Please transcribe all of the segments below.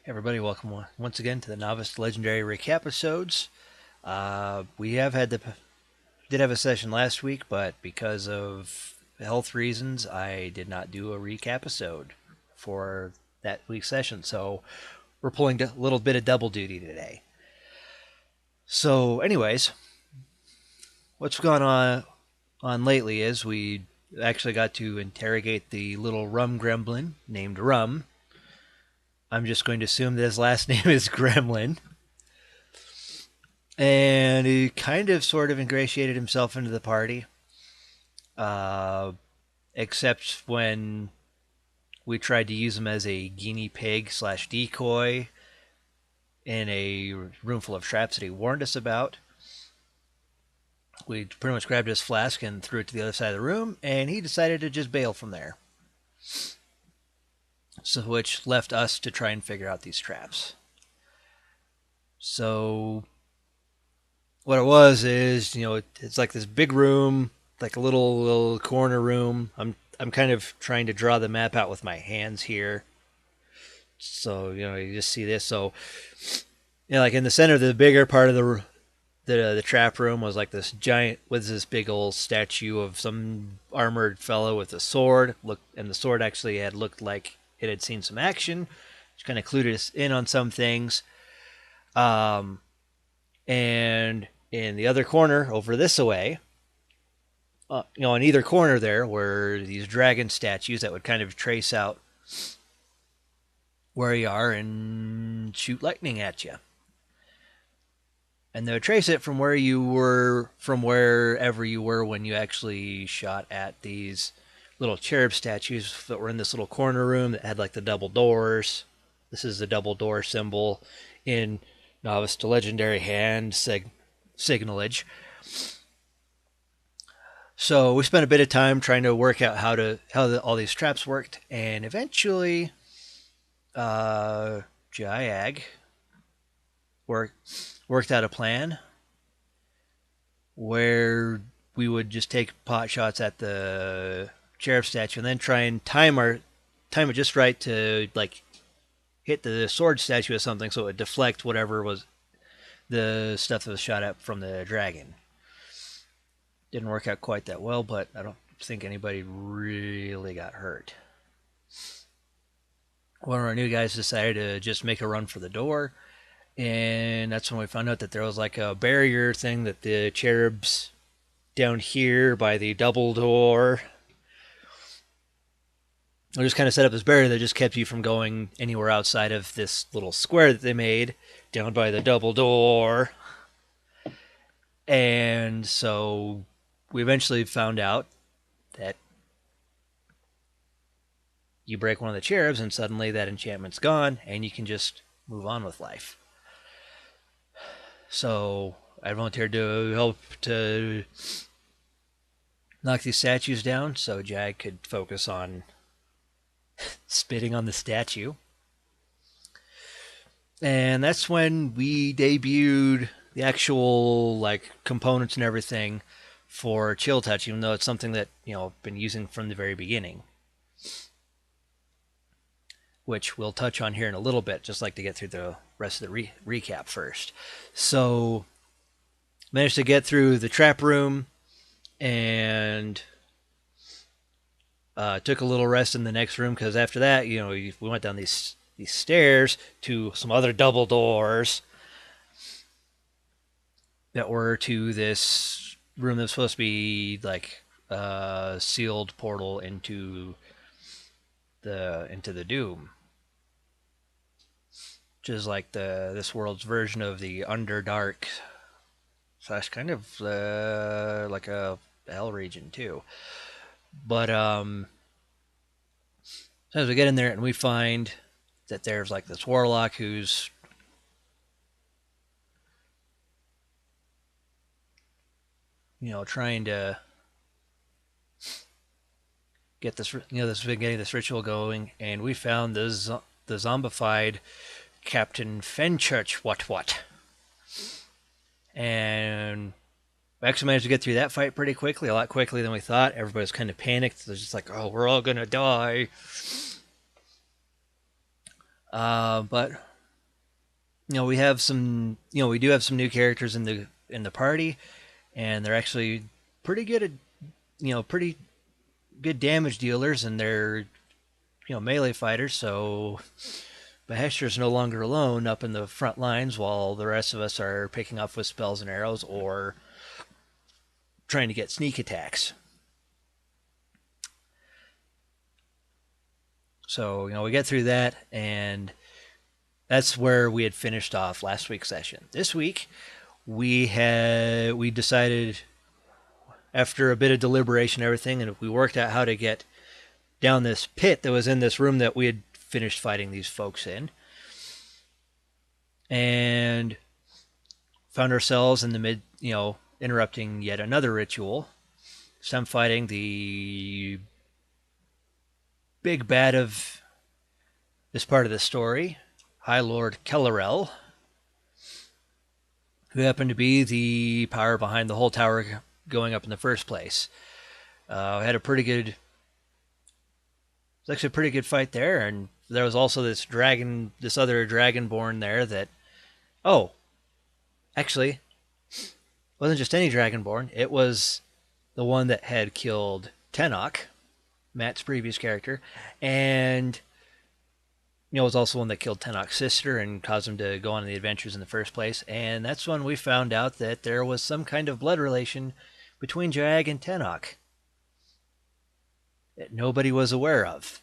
Hey everybody, welcome once again to the Novice to Legendary Recapisodes. We have had did have a session last week, but because of health reasons, I did not do a recapisode for that week's session. So we're pulling a little bit of double duty today. So, anyways, what's gone on lately is we actually got to interrogate the little rum gremlin named Rum. I'm just going to assume that his last name is Gremlin. And he kind of sort of ingratiated himself into the party, uh, except when we tried to use him as a guinea pig slash decoy in a room full of traps that he warned us about. We pretty much grabbed his flask and threw it to the other side of the room, and he decided to just bail from there. So, which left us to try and figure out these traps. So, what it was is, it's like this big room, like a little corner room. I'm kind of trying to draw the map out with my hands here. So, you just see this. So, like in the center of the bigger part of the trap room was like this giant with this big old statue of some armored fellow with a sword. And the sword actually had looked like it had seen some action, which kind of clued us in on some things. And in the other corner, over this way, in either corner there were these dragon statues that would kind of trace out where you are and shoot lightning at you. And they would trace it from where you were, from wherever you were when you actually shot at these little cherub statues that were in this little corner room that had like the double doors. This is the double door symbol in Novice to Legendary hand signalage. So we spent a bit of time trying to work out how all these traps worked, and eventually, Jiag worked out a plan where we would just take pot shots at the cherub statue and then try and time it just right to like hit the sword statue or something, so it would deflect whatever was the stuff that was shot at from the dragon. Didn't work out quite that well, but I don't think anybody really got hurt. One of our new guys decided to just make a run for the door, and that's when we found out that there was like a barrier thing that the cherubs down here by the double door, they just kind of set up this barrier that just kept you from going anywhere outside of this little square that they made down by the double door. And so we eventually found out that you break one of the cherubs and suddenly that enchantment's gone and you can just move on with life. So I volunteered to help to knock these statues down so Jag could focus on spitting on the statue. And that's when we debuted the actual like components and everything for Chill Touch, even though it's something that I've been using from the very beginning, which we'll touch on here in a little bit. Just like to get through the rest of the recap first. So managed to get through the trap room and took a little rest in the next room, because after that, we went down these stairs to some other double doors that were to this room that's supposed to be like a sealed portal into the Doom, which is like this world's version of the Underdark slash kind of like a hell region too. But as we get in there and we find that there's like this warlock who's trying to get this getting this ritual going, and we found the zombified Captain Fenchurch what, and we actually managed to get through that fight pretty quickly, a lot quickly than we thought. Everybody's kind of panicked. They're just like, oh, we're all gonna die. But we have some, we do have some new characters in the party, and they're actually pretty good at, pretty good damage dealers, and they're, melee fighters. So Behesher's no longer alone up in the front lines, while the rest of us are picking up with spells and arrows or trying to get sneak attacks. So, we get through that, and that's where we had finished off last week's session. This week, we decided, after a bit of deliberation and everything, and we worked out how to get down this pit that was in this room that we had finished fighting these folks in, and found ourselves in the mid, interrupting yet another ritual. So I'm fighting the big bad of this part of the story, High Lord Kellerel, who happened to be the power behind the whole tower going up in the first place. Had a pretty good, it was actually a pretty good fight there, and there was also this other dragonborn there that, actually, wasn't just any dragonborn. It was the one that had killed Tenok, Matt's previous character, and was also one that killed Tenok's sister and caused him to go on the adventures in the first place. And that's when we found out that there was some kind of blood relation between Jag and Tenok that nobody was aware of.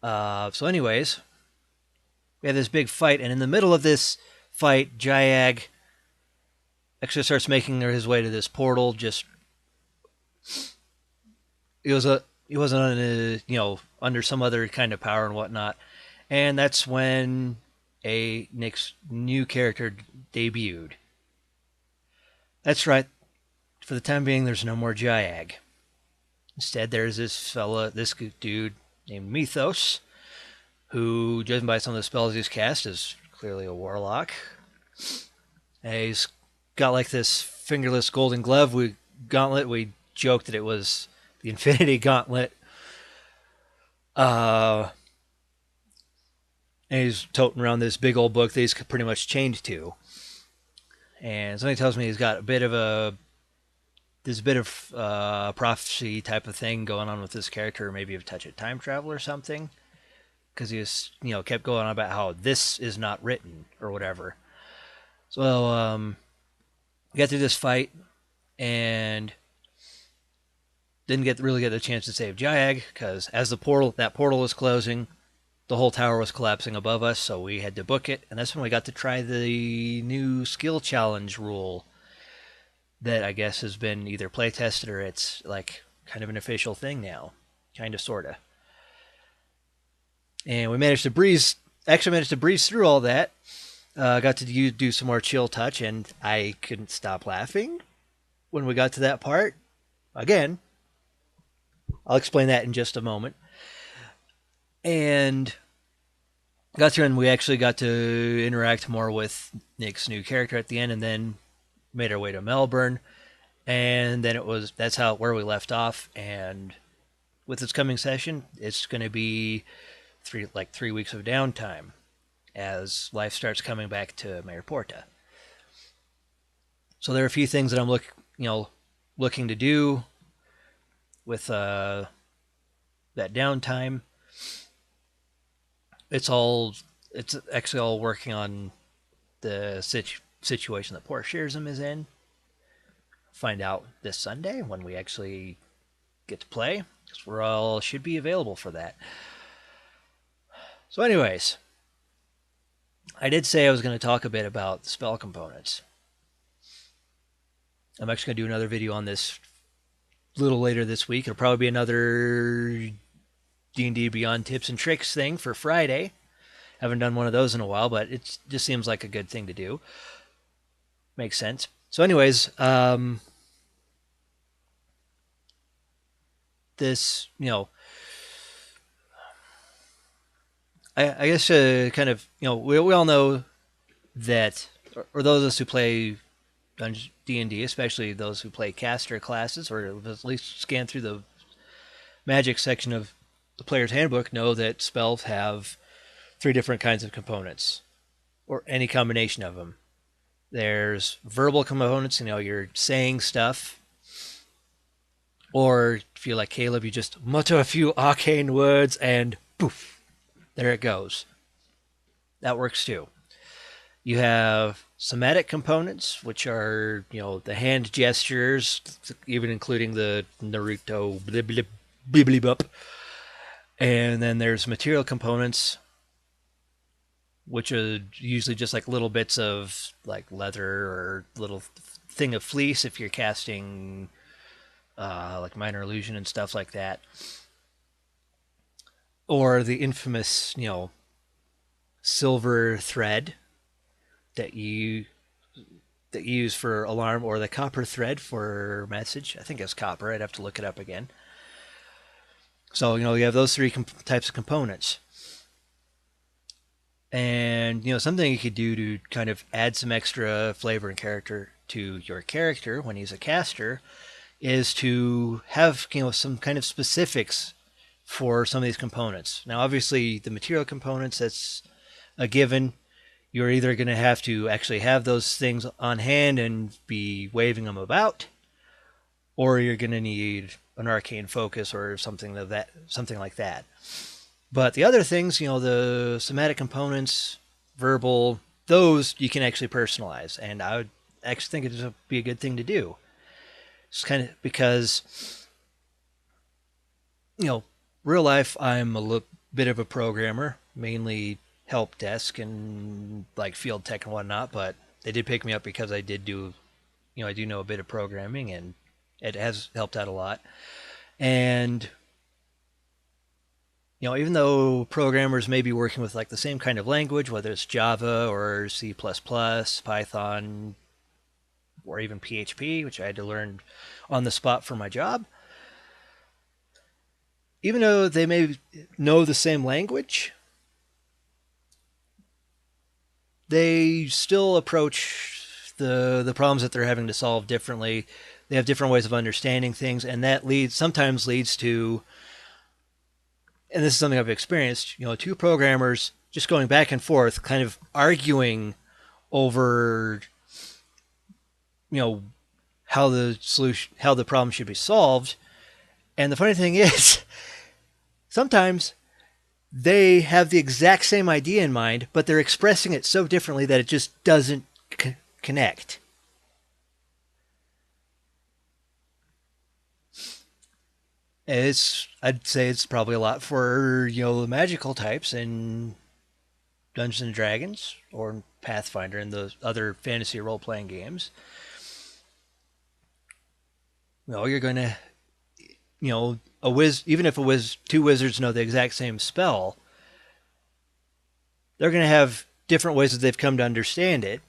So anyways, we have this big fight, and in the middle of this fight, Jag actually starts making his way to this portal. He wasn't on under some other kind of power and whatnot, and that's when Nick's new character debuted. That's right. For the time being, there's no more Jag. Instead, there's this dude named Mythos, who, judging by some of the spells he's cast, is clearly a warlock. And he's got like this fingerless golden gauntlet. We joked that it was the Infinity Gauntlet. And he's toting around this big old book that he's pretty much chained to. And somebody tells me he's got there's a bit of prophecy type of thing going on with this character, maybe a touch of time travel or something, because he was, kept going on about how this is not written or whatever. So we got through this fight and didn't really get the chance to save Jag, because as that portal was closing, the whole tower was collapsing above us, so we had to book it, and that's when we got to try the new skill challenge rule that I guess has been either play tested or it's like kind of an official thing now, kind of, sort of. And we managed to breeze through all that. Got to do some more chill touch, and I couldn't stop laughing when we got to that part. Again, I'll explain that in just a moment. And got through, and we actually got to interact more with Nick's new character at the end, and then made our way to Melbourne. And then that's where we left off. And with this coming session, it's going to be 3 weeks of downtime as life starts coming back to Mayor Porta. So there are a few things that I'm looking to do with that downtime. It's actually all working on the situation that Port Shearsm is in. Find out this Sunday when we actually get to play, because we're all should be available for that. So anyways, I did say I was going to talk a bit about the spell components. I'm actually going to do another video on this a little later this week. It'll probably be another D&D Beyond tips and tricks thing for Friday. Haven't done one of those in a while, but it just seems like a good thing to do. Makes sense. So anyways, this, I guess kind of, we all know that, or those of us who play D&D, especially those who play caster classes, or at least scan through the magic section of the player's handbook, know that spells have three different kinds of components, or any combination of them. There's verbal components, you're saying stuff. Or if you're like Caleb, you just mutter a few arcane words and poof, there it goes. That works too. You have somatic components, which are, the hand gestures, even including the Naruto blib blib blibbly bup. And then there's material components, which are usually just like little bits of like leather or little thing of fleece if you're casting like minor illusion and stuff like that. Or the infamous, silver thread that you use for alarm, or the copper thread for message. I think it's copper. I'd have to look it up again. So, you have those three types of components. And, something you could do to kind of add some extra flavor and character to your character when he's a caster is to have, some kind of specifics for some of these components. Now, obviously, the material components, that's a given. You're either going to have to actually have those things on hand and be waving them about, or you're going to need an arcane focus or something like that. But the other things, the somatic components, verbal, those you can actually personalize, and I would actually think it would be a good thing to do. It's kind of because, real life, I'm a bit of a programmer, mainly help desk and like field tech and whatnot, but they did pick me up because I did do, I do know a bit of programming, and it has helped out a lot. And, even though programmers may be working with like the same kind of language, whether it's Java or C++, Python, or even PHP, which I had to learn on the spot for my job, even though they may know the same language, they still approach the problems that they're having to solve differently. They have different ways of understanding things, and that sometimes leads to, and this is something I've experienced, two programmers just going back and forth, kind of arguing over, how the problem should be solved. And the funny thing is, sometimes they have the exact same idea in mind, but they're expressing it so differently that it just doesn't connect. I'd say it's probably a lot for, the magical types in Dungeons and Dragons or Pathfinder and the other fantasy role-playing games. You're going to, even if two wizards know the exact same spell, they're going to have different ways that they've come to understand it,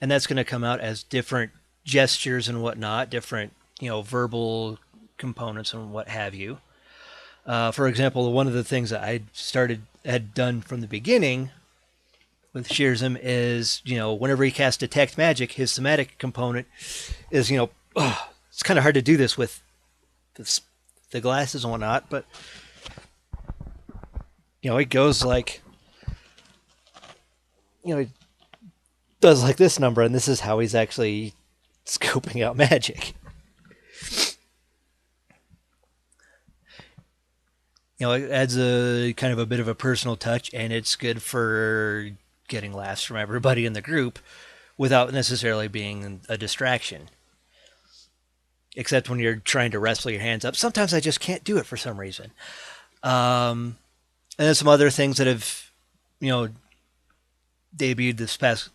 and that's going to come out as different gestures and whatnot, different, verbal components and what have you. For example, one of the things that I had done from the beginning with Shearsm is, whenever he casts Detect Magic, his somatic component is, it's kind of hard to do this with the glasses and whatnot, but, it goes like, he does like this number, and this is how he's actually scoping out magic. It adds a kind of a bit of a personal touch, and it's good for getting laughs from everybody in the group without necessarily being a distraction. Except when you're trying to wrestle your hands up. Sometimes I just can't do it for some reason. And then some other things that have, debuted this past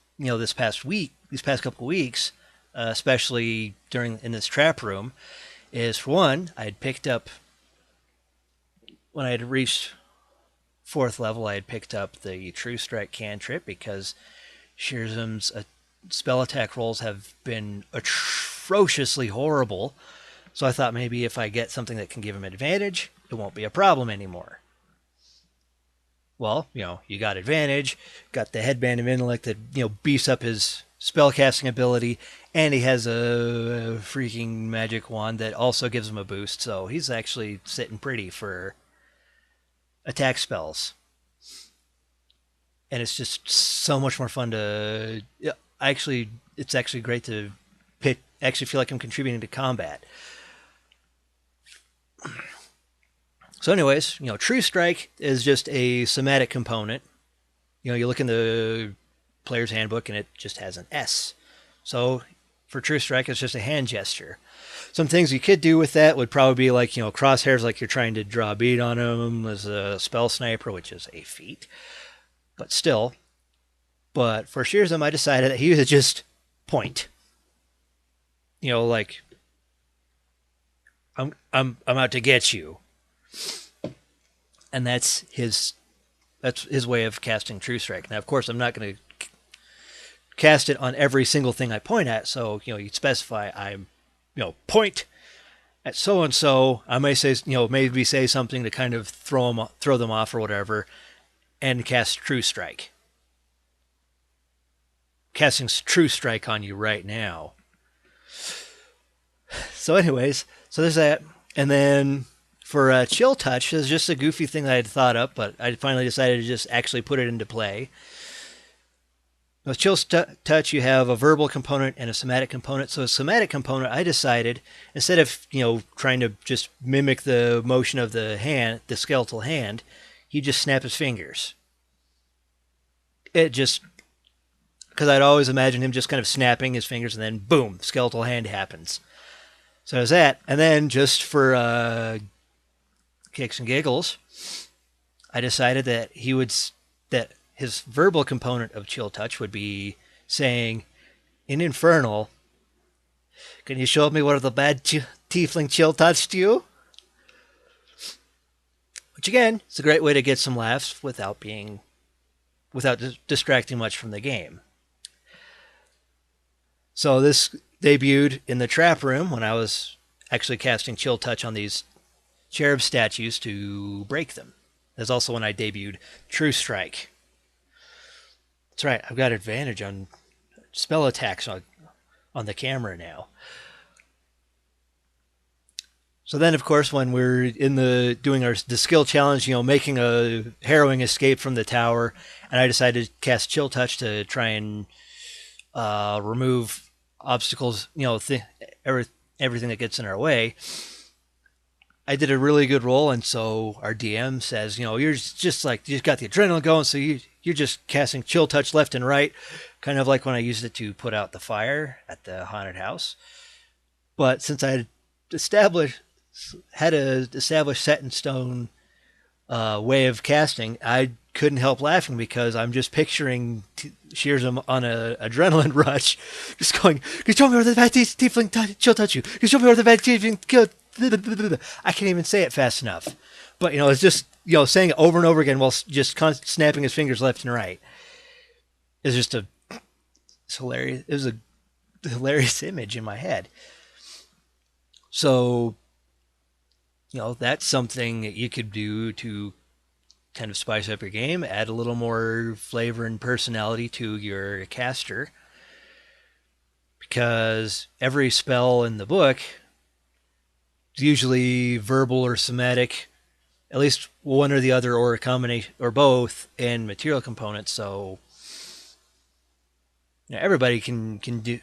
couple weeks, especially in this trap room, is for one, I had picked up, when I had reached 4th level, I had picked up the True Strike cantrip because Shearsm's spell attack rolls have been atrociously horrible. So I thought maybe if I get something that can give him advantage, it won't be a problem anymore. Well, you got advantage, got the Headband of Intellect that, beefs up his spellcasting ability, and he has a freaking magic wand that also gives him a boost, so he's actually sitting pretty for attack spells. and it's just so much more fun to. Yeah, it's actually great to actually feel like I'm contributing to combat. So, anyways, True Strike is just a somatic component. You look in the player's handbook and it just has an S. So, for True Strike, it's just a hand gesture. Some things you could do with that would probably be like, crosshairs, like you're trying to draw a bead on them as a spell sniper, which is a feat. But still. But for Shearsm, I decided that he would just point. Like I'm out to get you. And that's his way of casting True Strike. Now, of course, I'm not going to cast it on every single thing I point at. So, you specify I'm, point at so and so. I may say, maybe say something to kind of throw them off or whatever, and cast True Strike. Casting True Strike on you right now. So, anyways, there's that, and then for Chill Touch, there's just a goofy thing that I had thought up, but I finally decided to just actually put it into play. With Chill Touch, you have a verbal component and a somatic component. So a somatic component, I decided, instead of, trying to just mimic the motion of the hand, the skeletal hand, he just snap his fingers. It just, because I'd always imagined him just kind of snapping his fingers and then boom, skeletal hand happens. So there's that. And then just for kicks and giggles, I decided that his verbal component of Chill Touch would be saying, in Infernal, can you show me where the bad tiefling chill touched you? Which again, is a great way to get some laughs without distracting much from the game. So this debuted in the trap room when I was actually casting Chill Touch on these cherub statues to break them. There's also when I debuted True Strike. That's right, I've got advantage on spell attacks on the camera now. So then, of course, when we're doing the skill challenge, making a harrowing escape from the tower, and I decided to cast Chill Touch to try and remove obstacles, everything that gets in our way. I did a really good roll, and so our DM says, you're just like, you got the adrenaline going, so you're just casting Chill Touch left and right, kind of like when I used it to put out the fire at the haunted house. But since I had had an established set in stone way of casting, I couldn't help laughing because I'm just picturing Shearsm on an adrenaline rush, just going, "Can you show me where the bad tiefling Chill Touch you? Can you show me where the bad tiefling killed?" I can't even say it fast enough. But, it's just, saying it over and over again while just snapping his fingers left and right. It's just it's hilarious. It was a hilarious image in my head. So, that's something that you could do to kind of spice up your game, add a little more flavor and personality to your caster. Because every spell in the book is usually verbal or somatic, at least one or the other, or a combination, or both, in material components. So everybody can do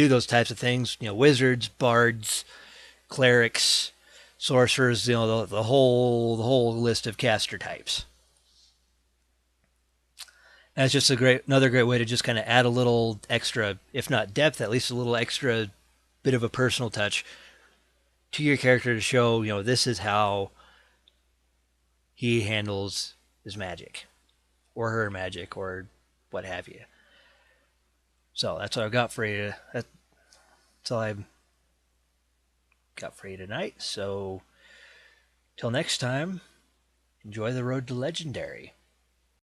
those types of things. Wizards, bards, clerics, sorcerers. The whole list of caster types. And it's just another great way to just kind of add a little extra, if not depth, at least a little extra bit of a personal touch to your character to show, this is how he handles his magic or her magic or what have you. So that's what I've got for you. That's all I've got for you tonight. So till next time, enjoy the road to legendary.